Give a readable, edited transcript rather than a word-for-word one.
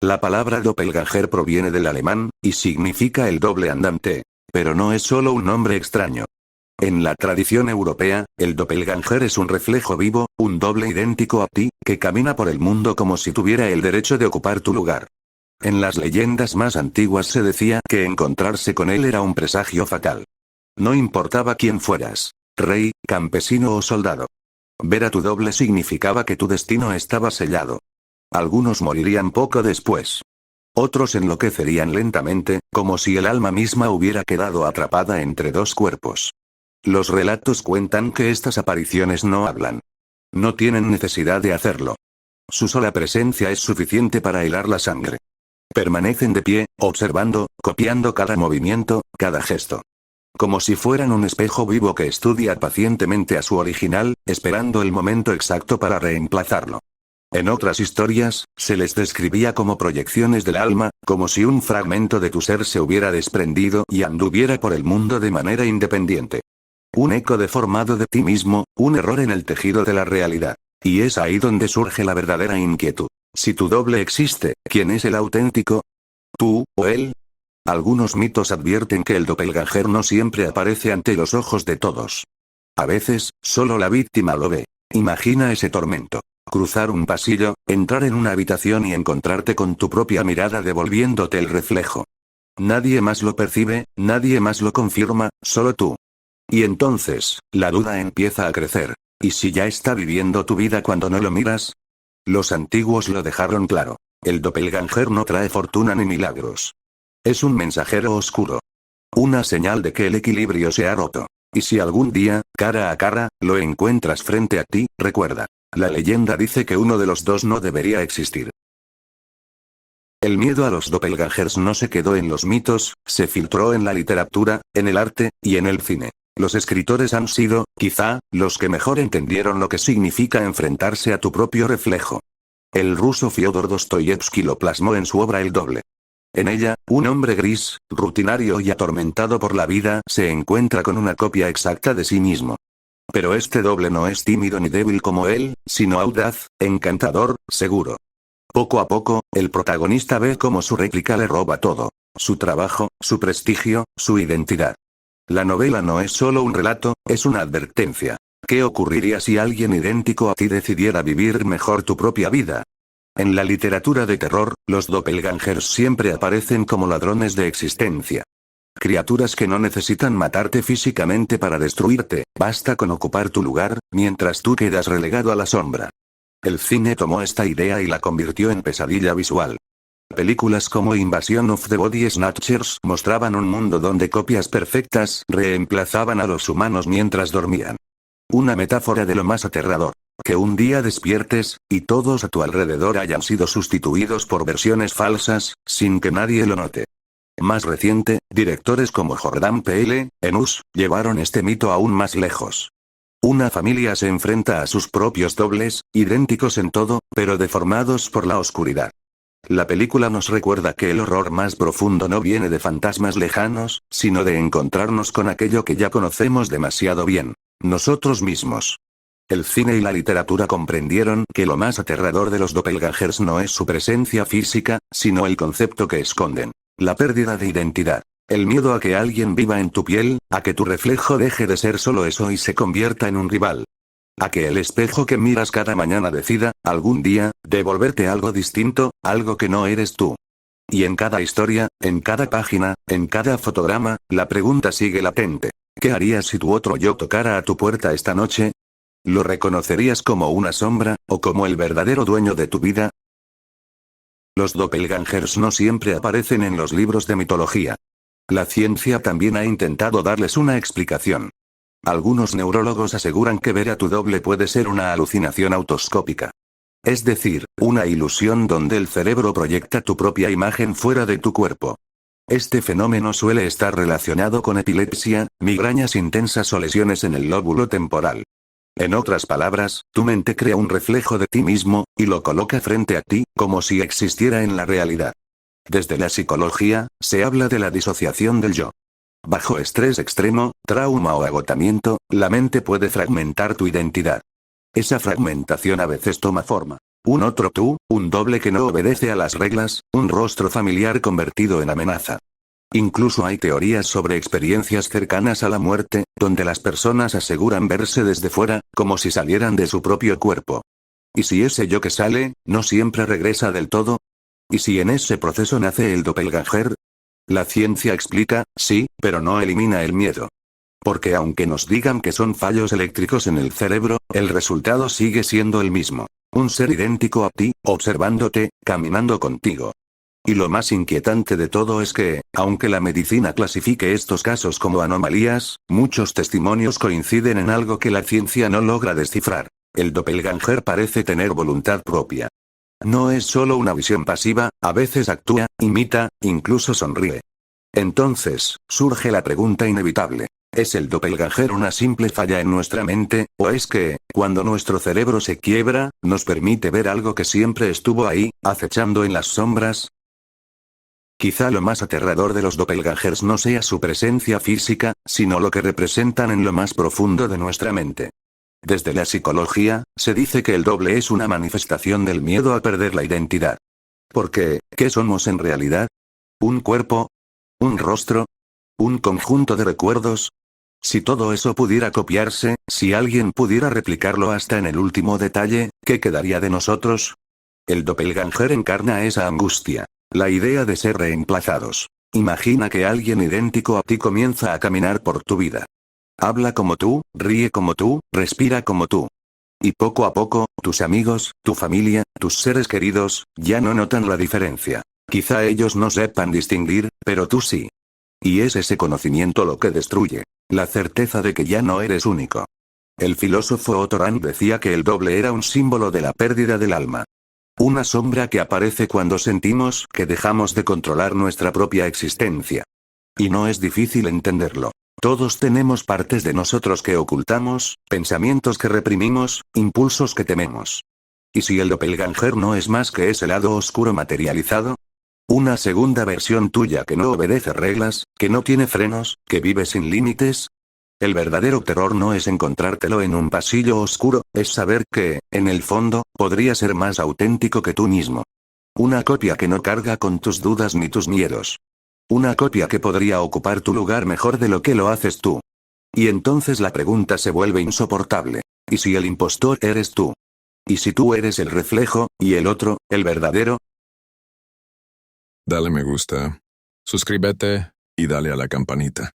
La palabra doppelganger proviene del alemán, y significa el doble andante. Pero no es solo un nombre extraño. En la tradición europea, el doppelganger es un reflejo vivo, un doble idéntico a ti, que camina por el mundo como si tuviera el derecho de ocupar tu lugar. En las leyendas más antiguas se decía que encontrarse con él era un presagio fatal. No importaba quién fueras, rey, campesino o soldado. Ver a tu doble significaba que tu destino estaba sellado. Algunos morirían poco después. Otros enloquecerían lentamente, como si el alma misma hubiera quedado atrapada entre dos cuerpos. Los relatos cuentan que estas apariciones no hablan. No tienen necesidad de hacerlo. Su sola presencia es suficiente para helar la sangre. Permanecen de pie, observando, copiando cada movimiento, cada gesto. Como si fueran un espejo vivo que estudia pacientemente a su original, esperando el momento exacto para reemplazarlo. En otras historias, se les describía como proyecciones del alma, como si un fragmento de tu ser se hubiera desprendido y anduviera por el mundo de manera independiente. Un eco deformado de ti mismo, un error en el tejido de la realidad. Y es ahí donde surge la verdadera inquietud. Si tu doble existe, ¿quién es el auténtico? ¿Tú, o él? Algunos mitos advierten que el doppelganger no siempre aparece ante los ojos de todos. A veces, solo la víctima lo ve. Imagina ese tormento. Cruzar un pasillo, entrar en una habitación y encontrarte con tu propia mirada devolviéndote el reflejo. Nadie más lo percibe, nadie más lo confirma, solo tú. Y entonces, la duda empieza a crecer. ¿Y si ya está viviendo tu vida cuando no lo miras? Los antiguos lo dejaron claro. El doppelganger no trae fortuna ni milagros. Es un mensajero oscuro. Una señal de que el equilibrio se ha roto. Y si algún día, cara a cara, lo encuentras frente a ti, recuerda. La leyenda dice que uno de los dos no debería existir. El miedo a los doppelgangers no se quedó en los mitos, se filtró en la literatura, en el arte, y en el cine. Los escritores han sido, quizá, los que mejor entendieron lo que significa enfrentarse a tu propio reflejo. El ruso Fyodor Dostoyevsky lo plasmó en su obra El doble. En ella, un hombre gris, rutinario y atormentado por la vida, se encuentra con una copia exacta de sí mismo. Pero este doble no es tímido ni débil como él, sino audaz, encantador, seguro. Poco a poco, el protagonista ve cómo su réplica le roba todo: su trabajo, su prestigio, su identidad. La novela no es solo un relato, es una advertencia. ¿Qué ocurriría si alguien idéntico a ti decidiera vivir mejor tu propia vida? En la literatura de terror, los doppelgangers siempre aparecen como ladrones de existencia. Criaturas que no necesitan matarte físicamente para destruirte, basta con ocupar tu lugar, mientras tú quedas relegado a la sombra. El cine tomó esta idea y la convirtió en pesadilla visual. Películas como Invasion of the Body Snatchers mostraban un mundo donde copias perfectas reemplazaban a los humanos mientras dormían. Una metáfora de lo más aterrador. Que un día despiertes, y todos a tu alrededor hayan sido sustituidos por versiones falsas, sin que nadie lo note. Más reciente, directores como Jordan Peele, en Us, llevaron este mito aún más lejos. Una familia se enfrenta a sus propios dobles, idénticos en todo, pero deformados por la oscuridad. La película nos recuerda que el horror más profundo no viene de fantasmas lejanos, sino de encontrarnos con aquello que ya conocemos demasiado bien: nosotros mismos. El cine y la literatura comprendieron que lo más aterrador de los doppelgangers no es su presencia física, sino el concepto que esconden: la pérdida de identidad. El miedo a que alguien viva en tu piel, a que tu reflejo deje de ser solo eso y se convierta en un rival. A que el espejo que miras cada mañana decida, algún día, devolverte algo distinto, algo que no eres tú. Y en cada historia, en cada página, en cada fotograma, la pregunta sigue latente. ¿Qué harías si tu otro yo tocara a tu puerta esta noche? ¿Lo reconocerías como una sombra, o como el verdadero dueño de tu vida? Los doppelgangers no siempre aparecen en los libros de mitología. La ciencia también ha intentado darles una explicación. Algunos neurólogos aseguran que ver a tu doble puede ser una alucinación autoscópica. Es decir, una ilusión donde el cerebro proyecta tu propia imagen fuera de tu cuerpo. Este fenómeno suele estar relacionado con epilepsia, migrañas intensas o lesiones en el lóbulo temporal. En otras palabras, tu mente crea un reflejo de ti mismo, y lo coloca frente a ti, como si existiera en la realidad. Desde la psicología, se habla de la disociación del yo. Bajo estrés extremo, trauma o agotamiento, la mente puede fragmentar tu identidad. Esa fragmentación a veces toma forma. Un otro tú, un doble que no obedece a las reglas, un rostro familiar convertido en amenaza. Incluso hay teorías sobre experiencias cercanas a la muerte, donde las personas aseguran verse desde fuera, como si salieran de su propio cuerpo. ¿Y si ese yo que sale, no siempre regresa del todo? ¿Y si en ese proceso nace el doppelganger? La ciencia explica, sí, pero no elimina el miedo. Porque aunque nos digan que son fallos eléctricos en el cerebro, el resultado sigue siendo el mismo. Un ser idéntico a ti, observándote, caminando contigo. Y lo más inquietante de todo es que, aunque la medicina clasifique estos casos como anomalías, muchos testimonios coinciden en algo que la ciencia no logra descifrar. El doppelganger parece tener voluntad propia. No es solo una visión pasiva, a veces actúa, imita, incluso sonríe. Entonces, surge la pregunta inevitable. ¿Es el doppelganger una simple falla en nuestra mente, o es que, cuando nuestro cerebro se quiebra, nos permite ver algo que siempre estuvo ahí, acechando en las sombras? Quizá lo más aterrador de los doppelgangers no sea su presencia física, sino lo que representan en lo más profundo de nuestra mente. Desde la psicología, se dice que el doble es una manifestación del miedo a perder la identidad. Porque, ¿qué somos en realidad? ¿Un cuerpo? ¿Un rostro? ¿Un conjunto de recuerdos? Si todo eso pudiera copiarse, si alguien pudiera replicarlo hasta en el último detalle, ¿qué quedaría de nosotros? El doppelganger encarna esa angustia. La idea de ser reemplazados. Imagina que alguien idéntico a ti comienza a caminar por tu vida. Habla como tú, ríe como tú, respira como tú. Y poco a poco, tus amigos, tu familia, tus seres queridos, ya no notan la diferencia. Quizá ellos no sepan distinguir, pero tú sí. Y es ese conocimiento lo que destruye. La certeza de que ya no eres único. El filósofo Otto Rank decía que el doble era un símbolo de la pérdida del alma. Una sombra que aparece cuando sentimos que dejamos de controlar nuestra propia existencia. Y no es difícil entenderlo. Todos tenemos partes de nosotros que ocultamos, pensamientos que reprimimos, impulsos que tememos. ¿Y si el doppelganger no es más que ese lado oscuro materializado? Una segunda versión tuya que no obedece reglas, que no tiene frenos, que vive sin límites. El verdadero terror no es encontrártelo en un pasillo oscuro, es saber que, en el fondo, podría ser más auténtico que tú mismo. Una copia que no carga con tus dudas ni tus miedos. Una copia que podría ocupar tu lugar mejor de lo que lo haces tú. Y entonces la pregunta se vuelve insoportable. ¿Y si el impostor eres tú? ¿Y si tú eres el reflejo, y el otro, el verdadero? Dale me gusta, suscríbete y dale a la campanita.